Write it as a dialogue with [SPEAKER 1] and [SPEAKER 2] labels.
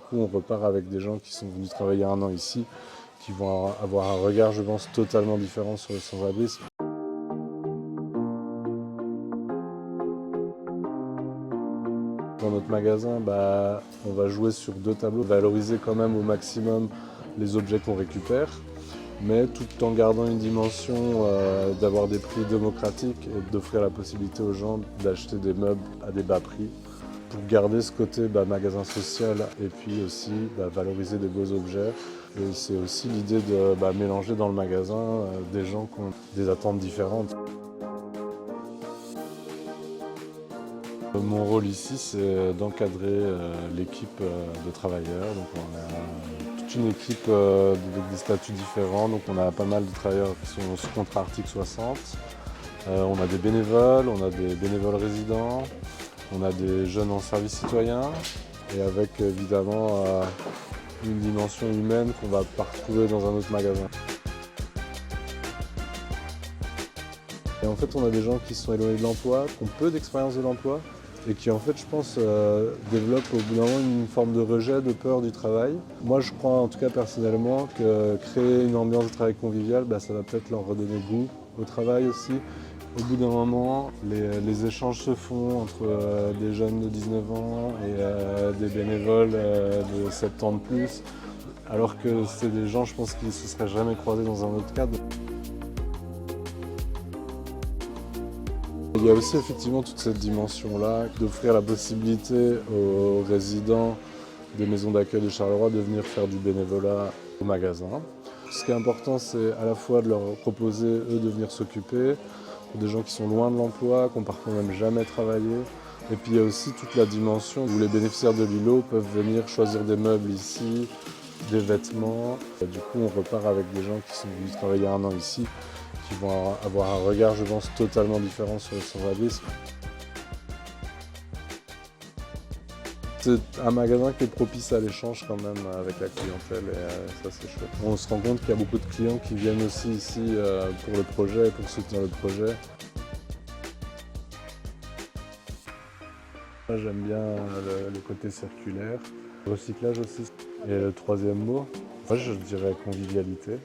[SPEAKER 1] coup, on repart avec des gens qui sont venus travailler 1 an ici, qui vont avoir un regard, je pense, totalement différent sur le sans-abrisme. Dans notre magasin, on va jouer sur 2 tableaux, valoriser quand même au maximum les objets qu'on récupère, mais tout en gardant une dimension d'avoir des prix démocratiques et d'offrir la possibilité aux gens d'acheter des meubles à des bas prix pour garder ce côté magasin social et puis aussi valoriser des beaux objets. Et c'est aussi l'idée de mélanger dans le magasin des gens qui ont des attentes différentes. Mon rôle ici, c'est d'encadrer l'équipe de travailleurs. Donc on a toute une équipe avec des statuts différents. Donc on a pas mal de travailleurs qui sont sous contrat article 60. On a des bénévoles résidents, on a des jeunes en service citoyen et avec évidemment une dimension humaine qu'on ne va pas retrouver dans un autre magasin. Et en fait, on a des gens qui sont éloignés de l'emploi, qui ont peu d'expérience de l'emploi et qui, en fait, je pense, développent au bout d'un moment une forme de rejet, de peur du travail. Moi, je crois, en tout cas personnellement, que créer une ambiance de travail conviviale, ça va peut-être leur redonner goût au travail aussi. Au bout d'un moment, les échanges se font entre des jeunes de 19 ans et des bénévoles de 70 ans de plus, alors que c'est des gens, je pense, qui ne se seraient jamais croisés dans un autre cadre. Il y a aussi effectivement toute cette dimension-là d'offrir la possibilité aux résidents des maisons d'accueil de Charleroi de venir faire du bénévolat au magasin. Ce qui est important, c'est à la fois de leur proposer, eux, de venir s'occuper, pour des gens qui sont loin de l'emploi, qui n'ont parfois même jamais travaillé. Et puis il y a aussi toute la dimension où les bénéficiaires de l'îlot peuvent venir choisir des meubles ici, des vêtements. Et du coup, on repart avec des gens qui sont venus travailler 1 an ici, qui vont avoir un regard, je pense, totalement différent sur le sans-abrisme. C'est un magasin qui est propice à l'échange quand même avec la clientèle et ça c'est chouette. On se rend compte qu'il y a beaucoup de clients qui viennent aussi ici pour le projet et pour soutenir le projet. Moi j'aime bien le côté circulaire, le recyclage aussi. Et le troisième mot, moi je dirais convivialité.